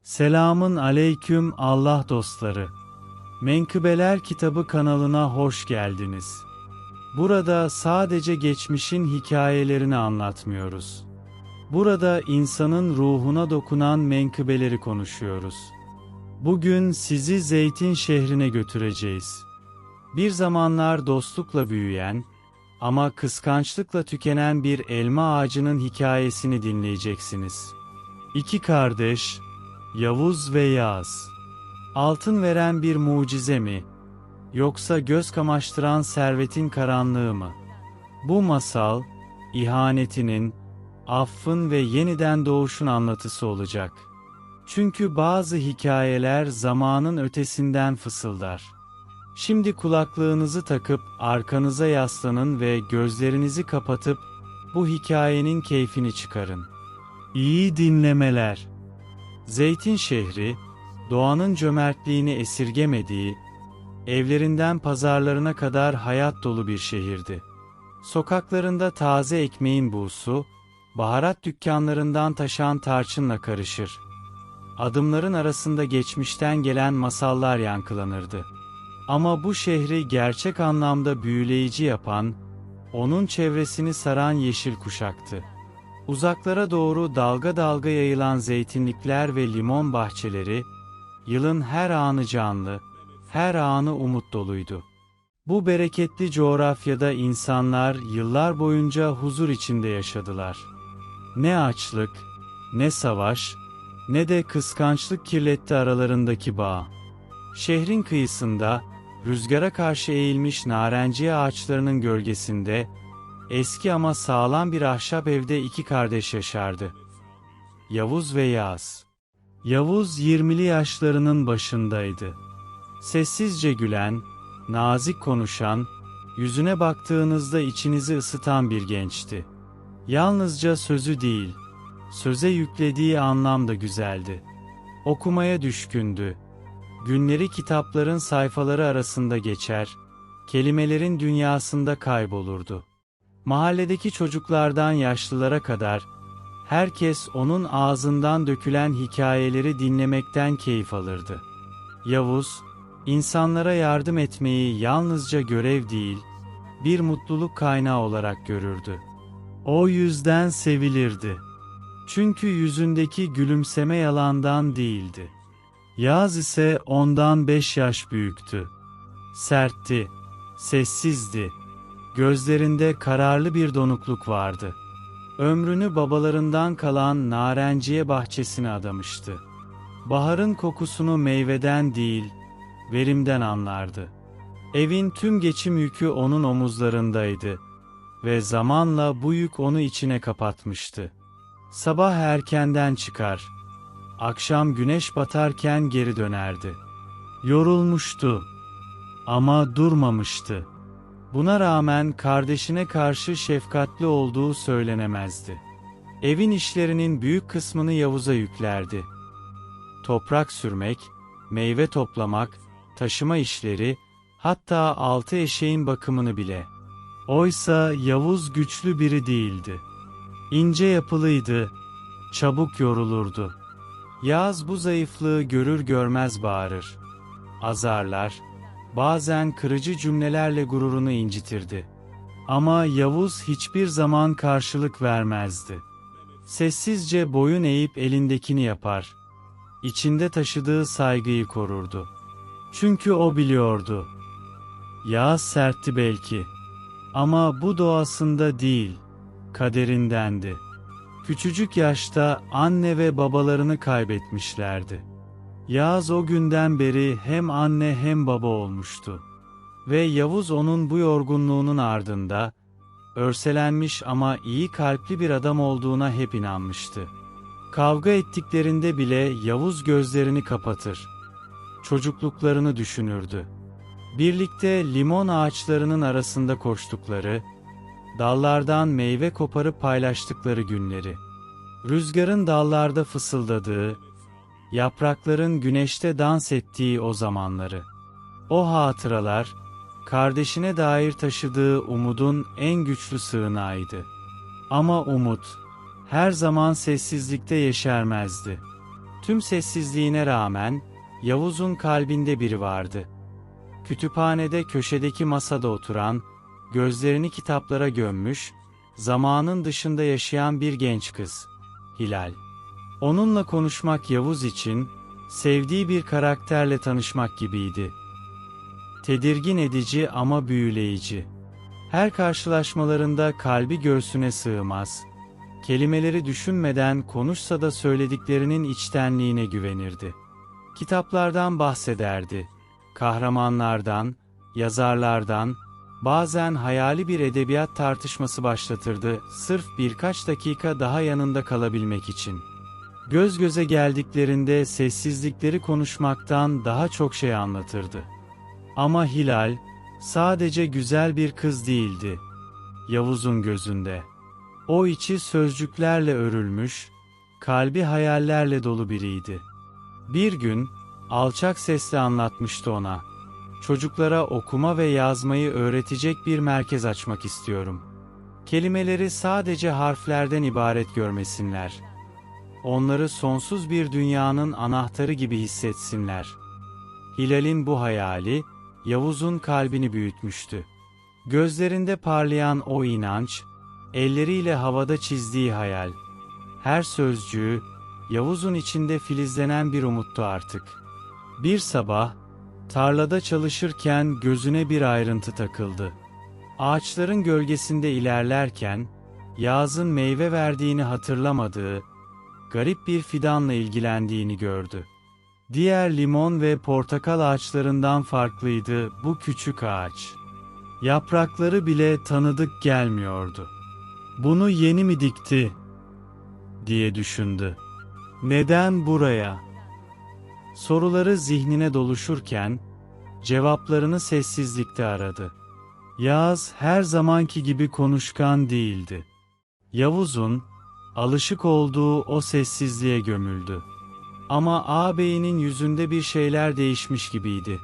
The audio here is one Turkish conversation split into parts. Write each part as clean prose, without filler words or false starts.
Selamın aleyküm Allah dostları. Menkıbeler Kitabı kanalına hoş geldiniz. Burada sadece geçmişin hikayelerini anlatmıyoruz. Burada insanın ruhuna dokunan menkıbeleri konuşuyoruz. Bugün sizi Zeytin şehrine götüreceğiz. Bir zamanlar dostlukla büyüyen ama kıskançlıkla tükenen bir elma ağacının hikayesini dinleyeceksiniz. İki kardeş, Yavuz ve Yağız. Altın veren bir mucize mi? Yoksa göz kamaştıran servetin karanlığı mı? Bu masal, ihanetinin, affın ve yeniden doğuşun anlatısı olacak. Çünkü bazı hikayeler zamanın ötesinden fısıldar. Şimdi kulaklığınızı takıp arkanıza yaslanın ve gözlerinizi kapatıp bu hikayenin keyfini çıkarın. İyi dinlemeler. Zeytin şehri, doğanın cömertliğini esirgemediği, evlerinden pazarlarına kadar hayat dolu bir şehirdi. Sokaklarında taze ekmeğin buğusu, baharat dükkanlarından taşan tarçınla karışır. Adımların arasında geçmişten gelen masallar yankılanırdı. Ama bu şehri gerçek anlamda büyüleyici yapan, onun çevresini saran yeşil kuşaktı. Uzaklara doğru dalga dalga yayılan zeytinlikler ve limon bahçeleri, yılın her anı canlı, her anı umut doluydu. Bu bereketli coğrafyada insanlar yıllar boyunca huzur içinde yaşadılar. Ne açlık, ne savaş, ne de kıskançlık kirletti aralarındaki bağ. Şehrin kıyısında, rüzgara karşı eğilmiş narenciye ağaçlarının gölgesinde, eski ama sağlam bir ahşap evde iki kardeş yaşardı. Yavuz ve Yağız. Yavuz 20'li yaşlarının başındaydı. Sessizce gülen, nazik konuşan, yüzüne baktığınızda içinizi ısıtan bir gençti. Yalnızca sözü değil, söze yüklediği anlam da güzeldi. Okumaya düşkündü. Günleri kitapların sayfaları arasında geçer, kelimelerin dünyasında kaybolurdu. Mahalledeki çocuklardan yaşlılara kadar, herkes onun ağzından dökülen hikayeleri dinlemekten keyif alırdı. Yavuz, insanlara yardım etmeyi yalnızca görev değil, bir mutluluk kaynağı olarak görürdü. O yüzden sevilirdi. Çünkü yüzündeki gülümseme yalandan değildi. Yağız ise ondan 5 yaş büyüktü. Sertti, sessizdi. Gözlerinde kararlı bir donukluk vardı. Ömrünü babalarından kalan narenciye bahçesine adamıştı. Baharın kokusunu meyveden değil, verimden anlardı. Evin tüm geçim yükü onun omuzlarındaydı ve zamanla bu yük onu içine kapatmıştı. Sabah erkenden çıkar, akşam güneş batarken geri dönerdi. Yorulmuştu ama durmamıştı. Buna rağmen kardeşine karşı şefkatli olduğu söylenemezdi. Evin işlerinin büyük kısmını Yavuz'a yüklerdi. Toprak sürmek, meyve toplamak, taşıma işleri, hatta 6 eşeğin bakımını bile. Oysa Yavuz güçlü biri değildi. İnce yapılıydı, çabuk yorulurdu. Yağız bu zayıflığı görür görmez bağırır. Azarlar, bazen kırıcı cümlelerle gururunu incitirdi. Ama Yavuz hiçbir zaman karşılık vermezdi. Sessizce boyun eğip elindekini yapar. İçinde taşıdığı saygıyı korurdu. Çünkü o biliyordu. Yağız sertti belki. Ama bu doğasında değil, kaderindendi. Küçücük yaşta anne ve babalarını kaybetmişlerdi. Yağız o günden beri hem anne hem baba olmuştu. Ve Yavuz onun bu yorgunluğunun ardında, örselenmiş ama iyi kalpli bir adam olduğuna hep inanmıştı. Kavga ettiklerinde bile Yavuz gözlerini kapatır. Çocukluklarını düşünürdü. Birlikte limon ağaçlarının arasında koştukları, dallardan meyve koparıp paylaştıkları günleri. Rüzgarın dallarda fısıldadığı, yaprakların güneşte dans ettiği o zamanları. O hatıralar, kardeşine dair taşıdığı umudun en güçlü sığınağıydı. Ama umut, her zaman sessizlikte yeşermezdi. Tüm sessizliğine rağmen, Yavuz'un kalbinde biri vardı. Kütüphanede köşedeki masada oturan, gözlerini kitaplara gömmüş, zamanın dışında yaşayan bir genç kız, Hilal. Onunla konuşmak Yavuz için, sevdiği bir karakterle tanışmak gibiydi. Tedirgin edici ama büyüleyici. Her karşılaşmalarında kalbi göğsüne sığmaz. Kelimeleri düşünmeden konuşsa da söylediklerinin içtenliğine güvenirdi. Kitaplardan bahsederdi. Kahramanlardan, yazarlardan, bazen hayali bir edebiyat tartışması başlatırdı, sırf birkaç dakika daha yanında kalabilmek için. Göz göze geldiklerinde sessizlikleri konuşmaktan daha çok şey anlatırdı. Ama Hilal, sadece güzel bir kız değildi. Yavuz'un gözünde. O içi sözcüklerle örülmüş, kalbi hayallerle dolu biriydi. Bir gün, alçak sesle anlatmıştı ona. Çocuklara okuma ve yazmayı öğretecek bir merkez açmak istiyorum. Kelimeleri sadece harflerden ibaret görmesinler. Onları sonsuz bir dünyanın anahtarı gibi hissetsinler. Hilal'in bu hayali, Yavuz'un kalbini büyütmüştü. Gözlerinde parlayan o inanç, elleriyle havada çizdiği hayal. Her sözcüğü, Yavuz'un içinde filizlenen bir umuttu artık. Bir sabah, tarlada çalışırken gözüne bir ayrıntı takıldı. Ağaçların gölgesinde ilerlerken, yazın meyve verdiğini hatırlamadığı, garip bir fidanla ilgilendiğini gördü. Diğer limon ve portakal ağaçlarından farklıydı bu küçük ağaç. Yaprakları bile tanıdık gelmiyordu. "Bunu yeni mi dikti?" diye düşündü. "Neden buraya?" Soruları zihnine doluşurken, cevaplarını sessizlikte aradı. Yaz her zamanki gibi konuşkan değildi. Yavuz'un, alışık olduğu o sessizliğe gömüldü. Ama ağabeyinin yüzünde bir şeyler değişmiş gibiydi.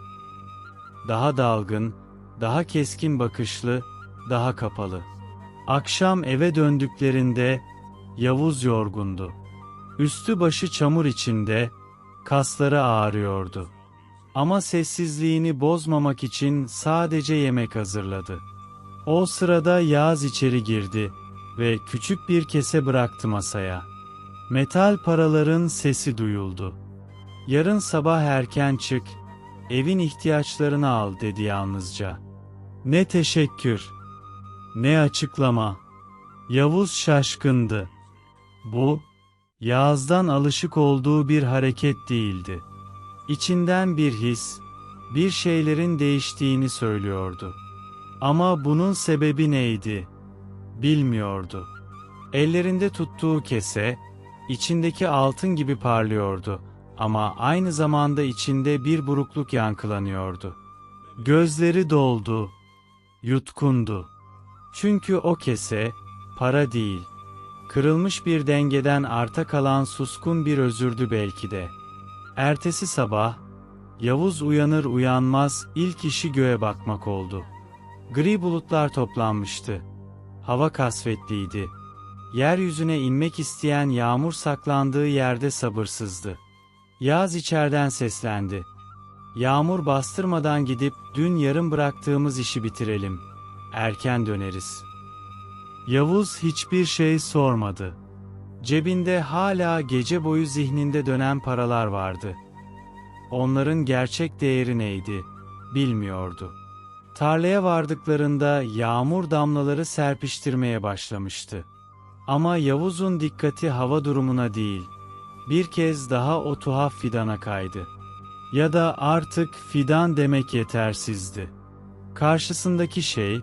Daha dalgın, daha keskin bakışlı, daha kapalı. Akşam eve döndüklerinde, Yavuz yorgundu. Üstü başı çamur içinde, kasları ağrıyordu. Ama sessizliğini bozmamak için sadece yemek hazırladı. O sırada Yağız içeri girdi ve küçük bir kese bıraktı masaya. Metal paraların sesi duyuldu. "Yarın sabah erken çık, evin ihtiyaçlarını al," dedi yalnızca. Ne teşekkür, ne açıklama. Yavuz şaşkındı. Bu, Yağız'dan alışık olduğu bir hareket değildi. İçinden bir his, bir şeylerin değiştiğini söylüyordu. Ama bunun sebebi neydi? Bilmiyordu. Ellerinde tuttuğu kese, içindeki altın gibi parlıyordu ama aynı zamanda içinde bir burukluk yankılanıyordu. Gözleri doldu, yutkundu. Çünkü o kese, para değil, kırılmış bir dengeden arta kalan suskun bir özürdü belki de. Ertesi sabah, Yavuz uyanır uyanmaz ilk işi göğe bakmak oldu. Gri bulutlar toplanmıştı. Hava kasvetliydi. Yeryüzüne inmek isteyen yağmur saklandığı yerde sabırsızdı. Yağız içeriden seslendi. "Yağmur bastırmadan gidip dün yarım bıraktığımız işi bitirelim. Erken döneriz." Yavuz hiçbir şey sormadı. Cebinde hala gece boyu zihninde dönen paralar vardı. Onların gerçek değeri neydi, bilmiyordu. Tarlaya vardıklarında yağmur damlaları serpiştirmeye başlamıştı. Ama Yavuz'un dikkati hava durumuna değil, bir kez daha o tuhaf fidana kaydı. Ya da artık fidan demek yetersizdi. Karşısındaki şey,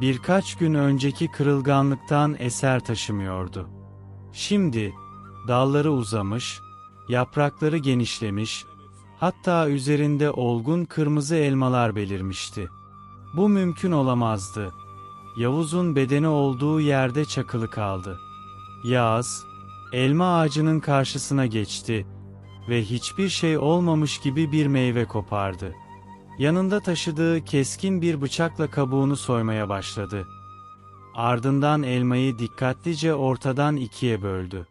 birkaç gün önceki kırılganlıktan eser taşımıyordu. Şimdi, dalları uzamış, yaprakları genişlemiş, hatta üzerinde olgun kırmızı elmalar belirmişti. Bu mümkün olamazdı. Yavuz'un bedeni olduğu yerde çakılı kaldı. Yağız, elma ağacının karşısına geçti ve hiçbir şey olmamış gibi bir meyve kopardı. Yanında taşıdığı keskin bir bıçakla kabuğunu soymaya başladı. Ardından elmayı dikkatlice ortadan ikiye böldü.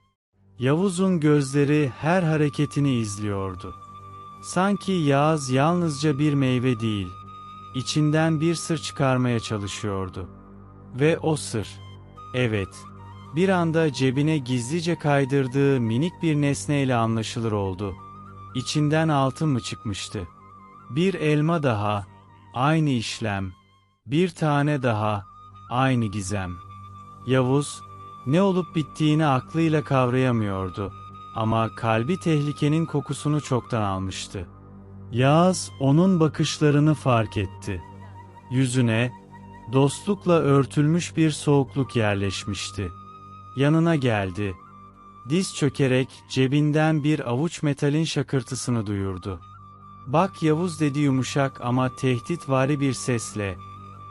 Yavuz'un gözleri her hareketini izliyordu. Sanki Yağız yalnızca bir meyve değil, içinden bir sır çıkarmaya çalışıyordu. Ve o sır, evet, bir anda cebine gizlice kaydırdığı minik bir nesneyle anlaşılır oldu. İçinden altın mı çıkmıştı? Bir elma daha, aynı işlem, bir tane daha, aynı gizem. Yavuz, ne olup bittiğini aklıyla kavrayamıyordu ama kalbi tehlikenin kokusunu çoktan almıştı. Yağız onun bakışlarını fark etti. Yüzüne, dostlukla örtülmüş bir soğukluk yerleşmişti. Yanına geldi. Diz çökerek cebinden bir avuç metalin şakırtısını duyurdu. "Bak Yavuz," dedi yumuşak ama tehditvari bir sesle,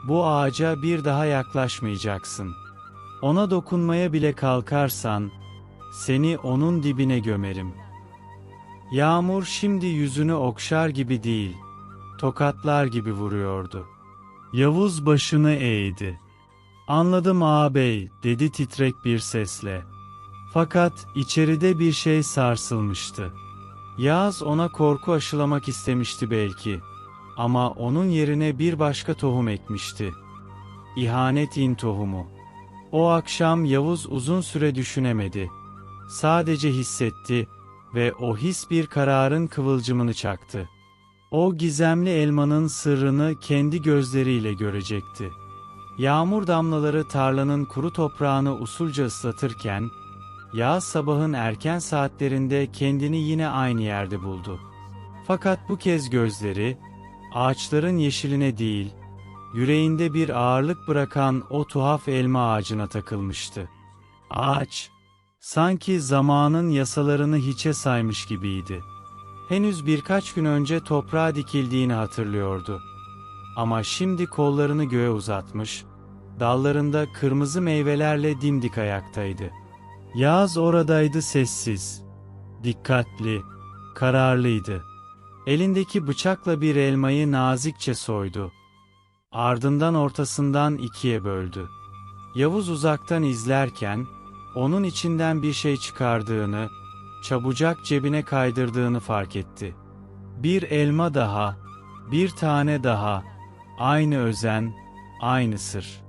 "bu ağaca bir daha yaklaşmayacaksın. Ona dokunmaya bile kalkarsan, seni onun dibine gömerim." Yağmur şimdi yüzünü okşar gibi değil, tokatlar gibi vuruyordu. Yavuz başını eğdi. "Anladım ağabey," dedi titrek bir sesle. Fakat içeride bir şey sarsılmıştı. Yağız ona korku aşılamak istemişti belki. Ama onun yerine bir başka tohum ekmişti. İhanetin tohumu. O akşam Yavuz uzun süre düşünemedi. Sadece hissetti ve o his bir kararın kıvılcımını çaktı. O gizemli elmanın sırrını kendi gözleriyle görecekti. Yağmur damlaları tarlanın kuru toprağını usulca ıslatırken, Yağız sabahın erken saatlerinde kendini yine aynı yerde buldu. Fakat bu kez gözleri, ağaçların yeşiline değil, yüreğinde bir ağırlık bırakan o tuhaf elma ağacına takılmıştı. Ağaç, sanki zamanın yasalarını hiçe saymış gibiydi. Henüz birkaç gün önce toprağa dikildiğini hatırlıyordu. Ama şimdi kollarını göğe uzatmış, dallarında kırmızı meyvelerle dimdik ayaktaydı. Yağız oradaydı, sessiz, dikkatli, kararlıydı. Elindeki bıçakla bir elmayı nazikçe soydu. Ardından ortasından ikiye böldü. Yavuz uzaktan izlerken, onun içinden bir şey çıkardığını, çabucak cebine kaydırdığını fark etti. Bir elma daha, bir tane daha, aynı özen, aynı sır.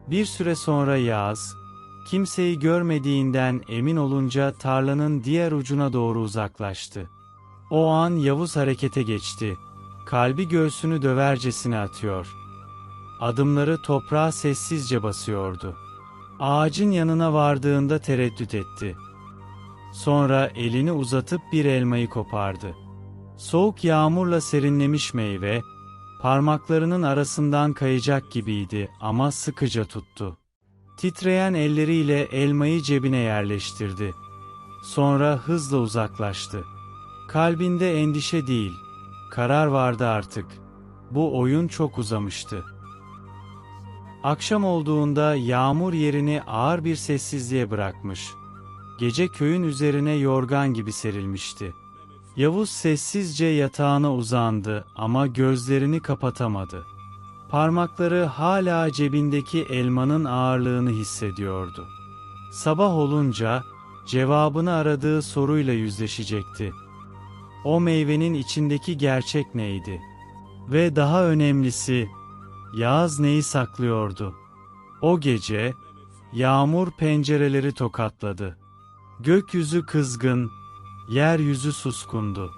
Bir süre sonra Yağız, kimseyi görmediğinden emin olunca tarlanın diğer ucuna doğru uzaklaştı. O an Yavuz harekete geçti. Kalbi göğsünü dövercesine atıyor. Adımları toprağa sessizce basıyordu. Ağacın yanına vardığında tereddüt etti. Sonra elini uzatıp bir elmayı kopardı. Soğuk yağmurla serinlemiş meyve, parmaklarının arasından kayacak gibiydi ama sıkıca tuttu. Titreyen elleriyle elmayı cebine yerleştirdi. Sonra hızla uzaklaştı. Kalbinde endişe değil, karar vardı artık. Bu oyun çok uzamıştı. Akşam olduğunda yağmur yerini ağır bir sessizliğe bırakmış. Gece köyün üzerine yorgan gibi serilmişti. Yavuz sessizce yatağına uzandı ama gözlerini kapatamadı. Parmakları hala cebindeki elmanın ağırlığını hissediyordu. Sabah olunca cevabını aradığı soruyla yüzleşecekti. O meyvenin içindeki gerçek neydi? Ve daha önemlisi, Yağız neyi saklıyordu? O gece, yağmur pencereleri tokatladı. Gökyüzü kızgın, yeryüzü suskundu.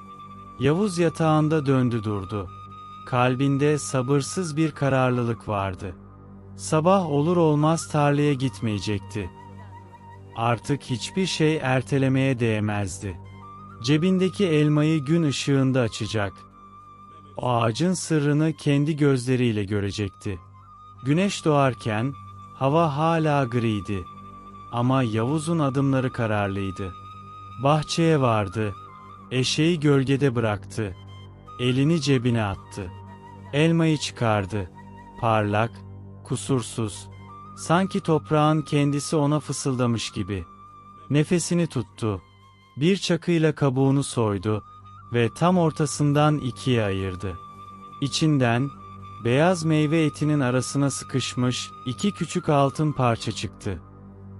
Yavuz yatağında döndü durdu. Kalbinde sabırsız bir kararlılık vardı. Sabah olur olmaz tarlaya gitmeyecekti. Artık hiçbir şey ertelemeye değmezdi. Cebindeki elmayı gün ışığında açacak. O ağacın sırrını kendi gözleriyle görecekti. Güneş doğarken hava hala griydi. Ama Yavuz'un adımları kararlıydı. Bahçeye vardı. Eşeği gölgede bıraktı. Elini cebine attı. Elmayı çıkardı. Parlak, kusursuz. Sanki toprağın kendisi ona fısıldamış gibi. Nefesini tuttu. Bir çakıyla kabuğunu soydu ve tam ortasından ikiye ayırdı. İçinden, beyaz meyve etinin arasına sıkışmış iki küçük altın parça çıktı.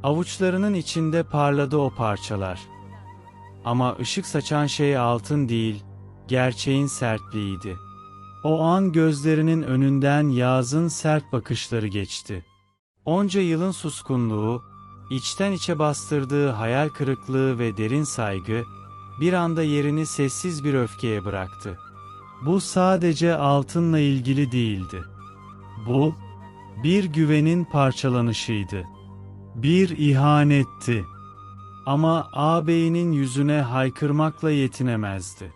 Avuçlarının içinde parladı o parçalar. Ama ışık saçan şey altın değil, gerçeğin sertliğiydi. O an gözlerinin önünden Yağız'ın sert bakışları geçti. Onca yılın suskunluğu, içten içe bastırdığı hayal kırıklığı ve derin saygı, bir anda yerini sessiz bir öfkeye bıraktı. Bu sadece altınla ilgili değildi. Bu, bir güvenin parçalanışıydı. Bir ihanetti. Ama ağabeyinin yüzüne haykırmakla yetinemezdi.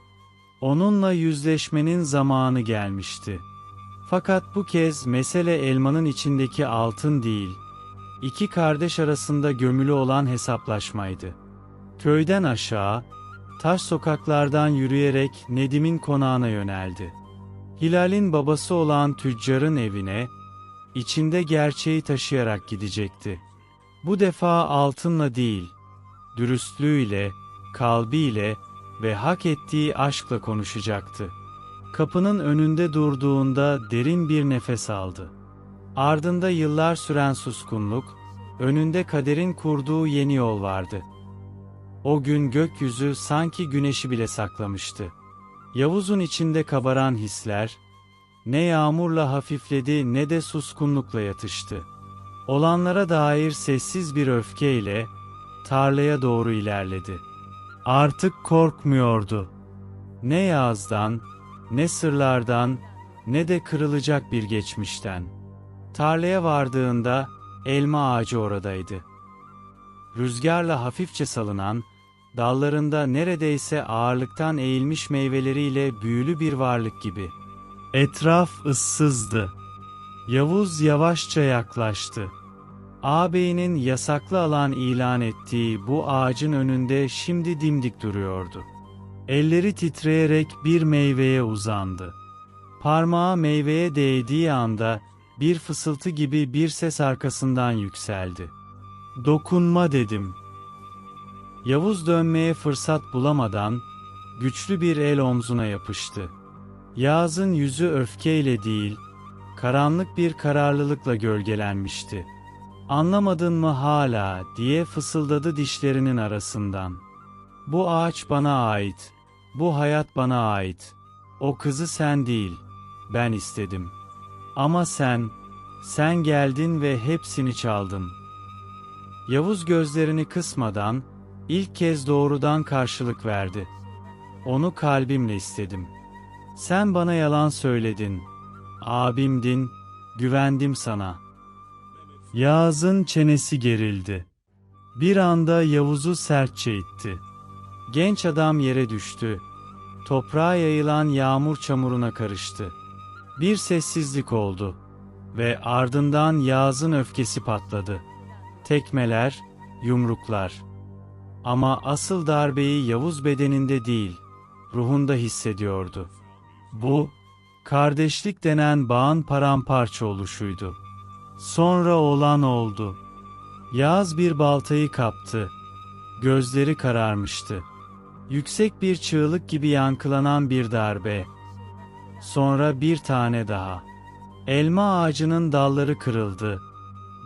Onunla yüzleşmenin zamanı gelmişti. Fakat bu kez mesele elmanın içindeki altın değil, iki kardeş arasında gömülü olan hesaplaşmaydı. Köyden aşağı, taş sokaklardan yürüyerek Nedim'in konağına yöneldi. Hilal'in babası olan tüccarın evine, içinde gerçeği taşıyarak gidecekti. Bu defa altınla değil, dürüstlüğüyle, kalbiyle ve hak ettiği aşkla konuşacaktı. Kapının önünde durduğunda derin bir nefes aldı. Ardında yıllar süren suskunluk, önünde kaderin kurduğu yeni yol vardı. O gün gökyüzü sanki güneşi bile saklamıştı. Yavuz'un içinde kabaran hisler, ne yağmurla hafifledi ne de suskunlukla yatıştı. Olanlara dair sessiz bir öfkeyle, tarlaya doğru ilerledi. Artık korkmuyordu. Ne Yağız'dan, ne sırlardan, ne de kırılacak bir geçmişten. Tarlaya vardığında, elma ağacı oradaydı. Rüzgarla hafifçe salınan, dallarında neredeyse ağırlıktan eğilmiş meyveleriyle büyülü bir varlık gibi. Etraf ıssızdı. Yavuz yavaşça yaklaştı. Ağabeyinin yasaklı alan ilan ettiği bu ağacın önünde şimdi dimdik duruyordu. Elleri titreyerek bir meyveye uzandı. Parmağı meyveye değdiği anda bir fısıltı gibi bir ses arkasından yükseldi. "Dokunma," dedim. Yavuz dönmeye fırsat bulamadan güçlü bir el omzuna yapıştı. Yağız'ın yüzü öfkeyle değil, karanlık bir kararlılıkla gölgelenmişti. "Anlamadın mı hala?" diye fısıldadı dişlerinin arasından. "Bu ağaç bana ait, bu hayat bana ait. O kızı sen değil, ben istedim. Ama sen geldin ve hepsini çaldın." Yavuz gözlerini kısmadan, ilk kez doğrudan karşılık verdi. "Onu kalbimle istedim. Sen bana yalan söyledin. Abimdin, güvendim sana." Yağız'ın çenesi gerildi. Bir anda Yavuz'u sertçe itti. Genç adam yere düştü. Toprağa yayılan yağmur çamuruna karıştı. Bir sessizlik oldu ve ardından Yağız'ın öfkesi patladı. Tekmeler, yumruklar. Ama asıl darbeyi Yavuz bedeninde değil, ruhunda hissediyordu. Bu, kardeşlik denen bağın paramparça oluşuydu. Sonra olan oldu. Yağız bir baltayı kaptı. Gözleri kararmıştı. Yüksek bir çığlık gibi yankılanan bir darbe. Sonra bir tane daha. Elma ağacının dalları kırıldı.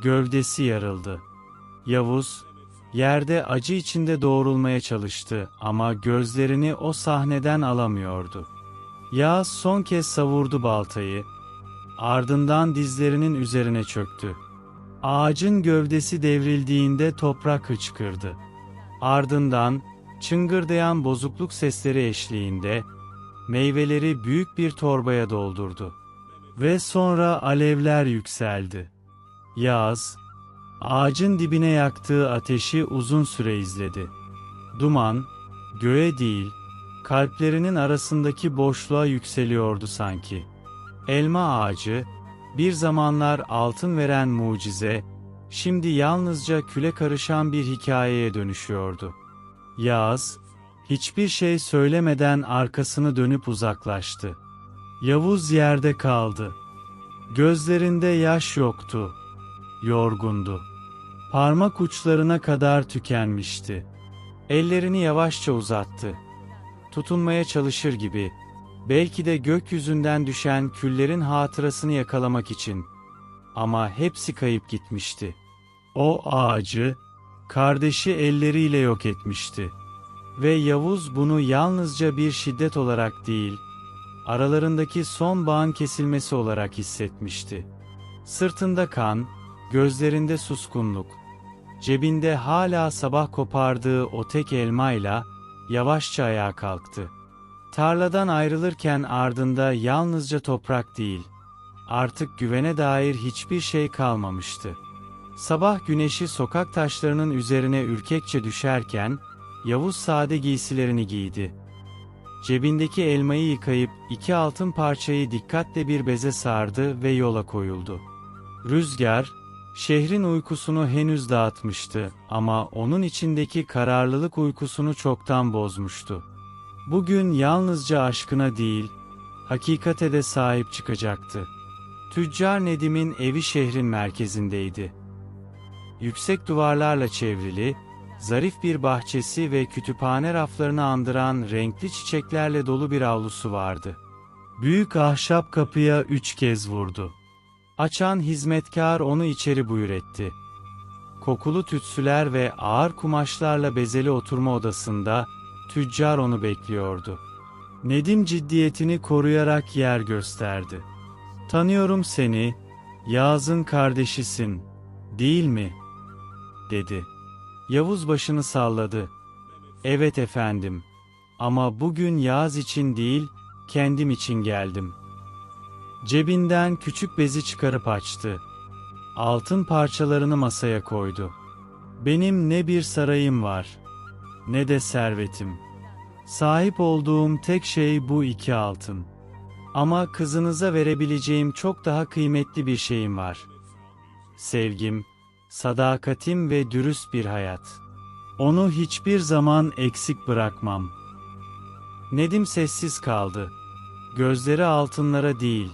Gövdesi yarıldı. Yavuz, yerde acı içinde doğrulmaya çalıştı ama gözlerini o sahneden alamıyordu. Yağız son kez savurdu baltayı. Ardından dizlerinin üzerine çöktü. Ağacın gövdesi devrildiğinde toprak hıçkırdı. Ardından, çıngırdayan bozukluk sesleri eşliğinde, meyveleri büyük bir torbaya doldurdu. Ve sonra alevler yükseldi. Yağız, ağacın dibine yaktığı ateşi uzun süre izledi. Duman, göğe değil, kalplerinin arasındaki boşluğa yükseliyordu sanki. Elma ağacı, bir zamanlar altın veren mucize, şimdi yalnızca küle karışan bir hikayeye dönüşüyordu. Yağız, hiçbir şey söylemeden arkasını dönüp uzaklaştı. Yavuz yerde kaldı. Gözlerinde yaş yoktu. Yorgundu. Parmak uçlarına kadar tükenmişti. Ellerini yavaşça uzattı. Tutunmaya çalışır gibi, belki de gökyüzünden düşen küllerin hatırasını yakalamak için. Ama hepsi kayıp gitmişti. O ağacı, kardeşi elleriyle yok etmişti. Ve Yavuz bunu yalnızca bir şiddet olarak değil, aralarındaki son bağın kesilmesi olarak hissetmişti. Sırtında kan, gözlerinde suskunluk, cebinde hala sabah kopardığı o tek elmayla yavaşça ayağa kalktı. Tarladan ayrılırken ardında yalnızca toprak değil, artık güvene dair hiçbir şey kalmamıştı. Sabah güneşi sokak taşlarının üzerine ürkekçe düşerken, Yavuz sade giysilerini giydi. Cebindeki elmayı yıkayıp 2 altın parçayı dikkatle bir beze sardı ve yola koyuldu. Rüzgar, şehrin uykusunu henüz dağıtmıştı ama onun içindeki kararlılık uykusunu çoktan bozmuştu. Bugün yalnızca aşkına değil, hakikate de sahip çıkacaktı. Tüccar Nedim'in evi şehrin merkezindeydi. Yüksek duvarlarla çevrili, zarif bir bahçesi ve kütüphane raflarını andıran renkli çiçeklerle dolu bir avlusu vardı. Büyük ahşap kapıya 3 kez vurdu. Açan hizmetkar onu içeri buyur etti. Kokulu tütsüler ve ağır kumaşlarla bezeli oturma odasında, tüccar onu bekliyordu. Nedim ciddiyetini koruyarak yer gösterdi. "Tanıyorum seni, Yağız'ın kardeşisin, değil mi?" dedi. Yavuz başını salladı. "Evet efendim. Ama bugün Yağız için değil, kendim için geldim." Cebinden küçük bezi çıkarıp açtı. Altın parçalarını masaya koydu. "Benim ne bir sarayım var, ne de servetim. Sahip olduğum tek şey bu 2 altın. Ama kızınıza verebileceğim çok daha kıymetli bir şeyim var. Sevgim, sadakatim ve dürüst bir hayat. Onu hiçbir zaman eksik bırakmam." Nedim sessiz kaldı. Gözleri altınlara değil,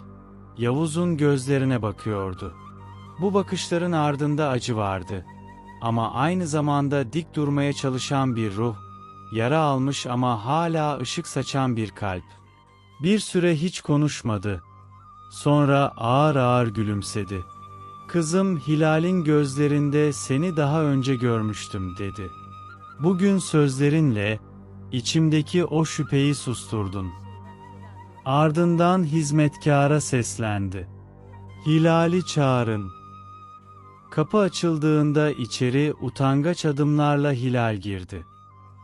Yavuz'un gözlerine bakıyordu. Bu bakışların ardında acı vardı. Ama aynı zamanda dik durmaya çalışan bir ruh, yara almış ama hala ışık saçan bir kalp. Bir süre hiç konuşmadı. Sonra ağır ağır gülümsedi. "Kızım, Hilal'in gözlerinde seni daha önce görmüştüm," dedi. "Bugün sözlerinle içimdeki o şüpheyi susturdun." Ardından hizmetkâra seslendi. "Hilal'i çağırın." Kapı açıldığında içeri utangaç adımlarla Hilal girdi.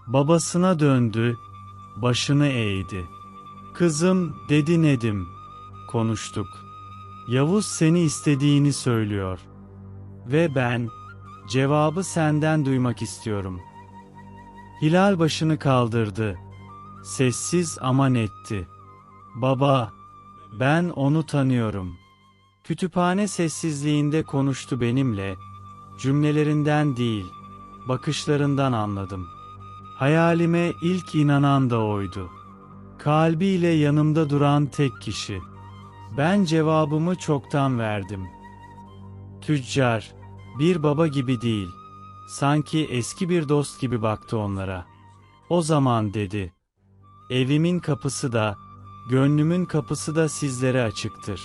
Babasına döndü, başını eğdi. "Kızım," dedi Nedim, "konuştuk. Yavuz seni istediğini söylüyor. Ve ben, cevabı senden duymak istiyorum." Hilal başını kaldırdı. Sessiz ama netti. "Baba, ben onu tanıyorum." Kütüphane sessizliğinde konuştu benimle, cümlelerinden değil, bakışlarından anladım. Hayalime ilk inanan da oydu. Kalbiyle yanımda duran tek kişi. Ben cevabımı çoktan verdim. Tüccar, bir baba gibi değil, sanki eski bir dost gibi baktı onlara. O zaman dedi, "Evimin kapısı da, gönlümün kapısı da sizlere açıktır.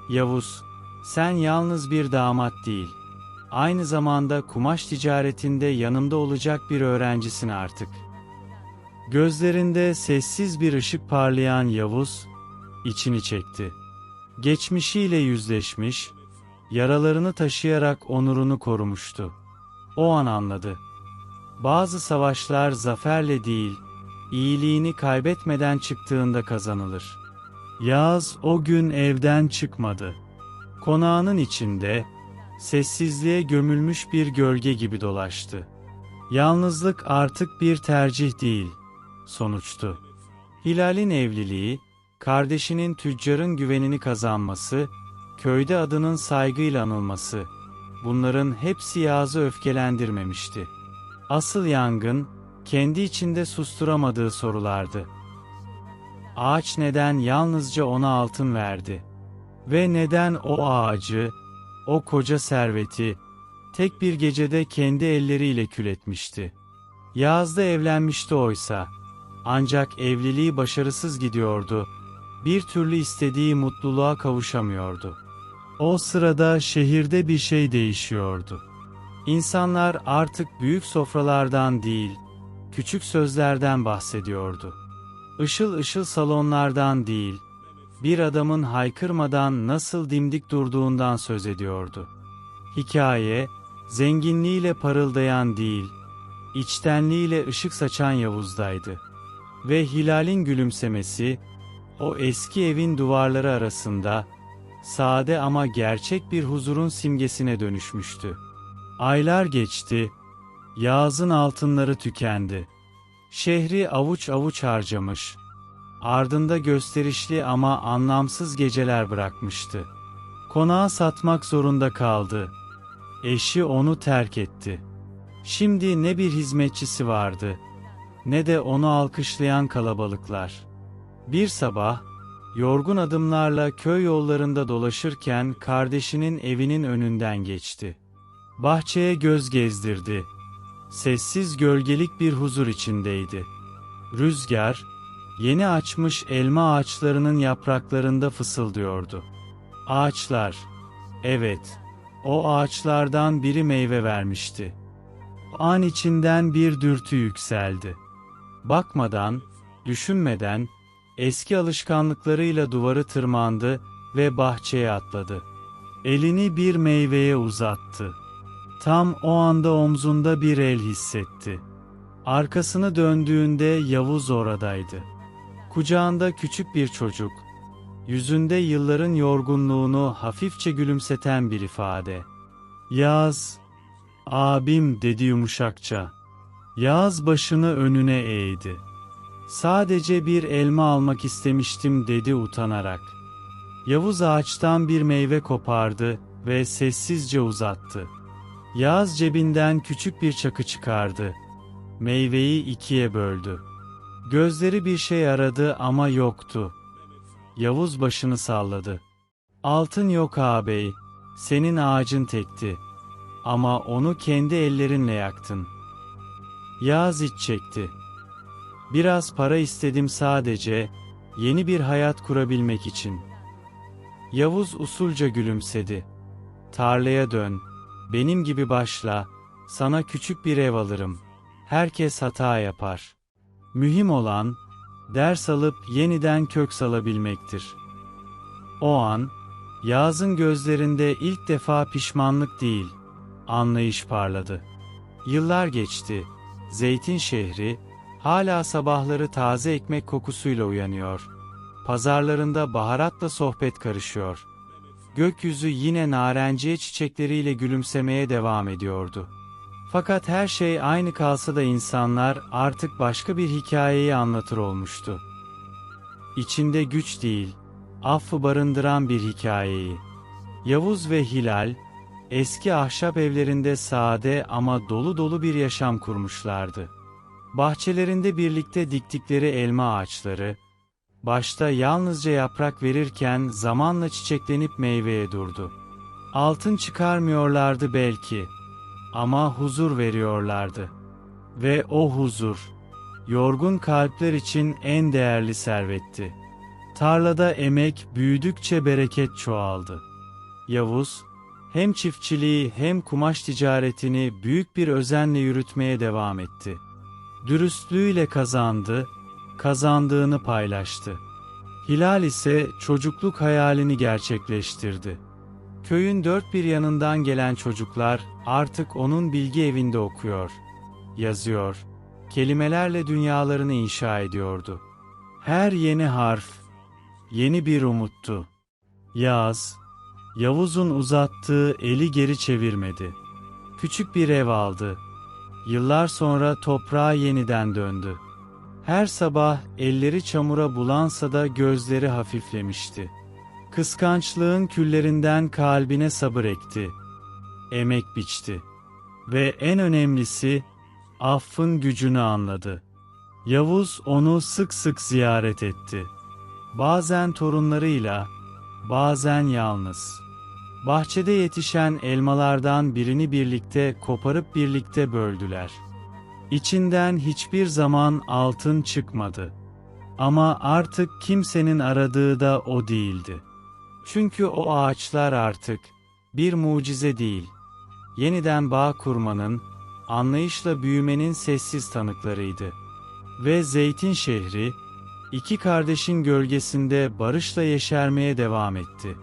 Yavuz, sen yalnız bir damat değil, aynı zamanda kumaş ticaretinde yanımda olacak bir öğrencisin artık." Gözlerinde sessiz bir ışık parlayan Yavuz, içini çekti. Geçmişiyle yüzleşmiş, yaralarını taşıyarak onurunu korumuştu. O an anladı. Bazı savaşlar zaferle değil, iyiliğini kaybetmeden çıktığında kazanılır. Yağız o gün evden çıkmadı. Konağının içinde, sessizliğe gömülmüş bir gölge gibi dolaştı. Yalnızlık artık bir tercih değil, sonuçtu. Hilal'in evliliği, kardeşinin tüccarın güvenini kazanması, köyde adının saygıyla anılması, bunların hepsi Yağız'ı öfkelendirmemişti. Asıl yangın, kendi içinde susturamadığı sorulardı. Ağaç neden yalnızca ona altın verdi? Ve neden o ağacı, o koca serveti, tek bir gecede kendi elleriyle kül etmişti? Yağız'da evlenmişti oysa, ancak evliliği başarısız gidiyordu, bir türlü istediği mutluluğa kavuşamıyordu. O sırada şehirde bir şey değişiyordu. İnsanlar artık büyük sofralardan değil, küçük sözlerden bahsediyordu. Işıl ışıl salonlardan değil, bir adamın haykırmadan nasıl dimdik durduğundan söz ediyordu. Hikaye, zenginliğiyle parıldayan değil, içtenliğiyle ışık saçan Yavuz'daydı. Ve Hilal'in gülümsemesi, o eski evin duvarları arasında, sade ama gerçek bir huzurun simgesine dönüşmüştü. Aylar geçti, Yağız'ın altınları tükendi. Şehri avuç avuç harcamış, ardında gösterişli ama anlamsız geceler bırakmıştı. Konağı satmak zorunda kaldı. Eşi onu terk etti. Şimdi ne bir hizmetçisi vardı, ne de onu alkışlayan kalabalıklar. Bir sabah, yorgun adımlarla köy yollarında dolaşırken kardeşinin evinin önünden geçti. Bahçeye göz gezdirdi. Sessiz gölgelik bir huzur içindeydi. Rüzgar, yeni açmış elma ağaçlarının yapraklarında fısıldıyordu. Ağaçlar, evet, o ağaçlardan biri meyve vermişti. An içinden bir dürtü yükseldi. Bakmadan, düşünmeden, eski alışkanlıklarıyla duvarı tırmandı ve bahçeye atladı. Elini bir meyveye uzattı. Tam o anda omzunda bir el hissetti. Arkasını döndüğünde Yavuz oradaydı. Kucağında küçük bir çocuk, yüzünde yılların yorgunluğunu hafifçe gülümseten bir ifade. "Yağız, abim," dedi yumuşakça. Yağız başını önüne eğdi. "Sadece bir elma almak istemiştim," dedi utanarak. Yavuz ağaçtan bir meyve kopardı ve sessizce uzattı. Yağız cebinden küçük bir çakı çıkardı. Meyveyi ikiye böldü. Gözleri bir şey aradı ama yoktu. Yavuz başını salladı. "Altın yok ağabey, senin ağacın tekti. Ama onu kendi ellerinle yaktın." Yağız iç çekti. "Biraz para istedim sadece, yeni bir hayat kurabilmek için." Yavuz usulca gülümsedi. "Tarlaya dön, benim gibi başla, sana küçük bir ev alırım. Herkes hata yapar. Mühim olan, ders alıp yeniden kök salabilmektir." O an, Yağız'ın gözlerinde ilk defa pişmanlık değil, anlayış parladı. Yıllar geçti, Zeytin şehri, hala sabahları taze ekmek kokusuyla uyanıyor. Pazarlarında baharatla sohbet karışıyor. Gökyüzü yine narenciye çiçekleriyle gülümsemeye devam ediyordu. Fakat her şey aynı kalsa da insanlar artık başka bir hikayeyi anlatır olmuştu. İçinde güç değil, affı barındıran bir hikayeyi. Yavuz ve Hilal, eski ahşap evlerinde sade ama dolu dolu bir yaşam kurmuşlardı. Bahçelerinde birlikte diktikleri elma ağaçları, başta yalnızca yaprak verirken zamanla çiçeklenip meyveye durdu. Altın çıkarmıyorlardı belki, ama huzur veriyorlardı. Ve o huzur, yorgun kalpler için en değerli servetti. Tarlada emek büyüdükçe bereket çoğaldı. Yavuz, hem çiftçiliği hem kumaş ticaretini büyük bir özenle yürütmeye devam etti. Dürüstlüğüyle kazandı, kazandığını paylaştı. Hilal ise çocukluk hayalini gerçekleştirdi. Köyün dört bir yanından gelen çocuklar artık onun bilgi evinde okuyor, yazıyor, kelimelerle dünyalarını inşa ediyordu. Her yeni harf, yeni bir umuttu. Yavuz'un uzattığı eli geri çevirmedi. Küçük bir ev aldı. Yıllar sonra toprağa yeniden döndü. Her sabah elleri çamura bulansa da gözleri hafiflemişti. Kıskançlığın küllerinden kalbine sabır ekti. Emek biçti. Ve en önemlisi, affın gücünü anladı. Yavuz onu sık sık ziyaret etti. Bazen torunlarıyla, bazen yalnız. Bahçede yetişen elmalardan birini birlikte koparıp birlikte böldüler. İçinden hiçbir zaman altın çıkmadı. Ama artık kimsenin aradığı da o değildi. Çünkü o ağaçlar artık bir mucize değil, yeniden bağ kurmanın, anlayışla büyümenin sessiz tanıklarıydı. Ve Zeytin şehri, iki kardeşin gölgesinde barışla yeşermeye devam etti.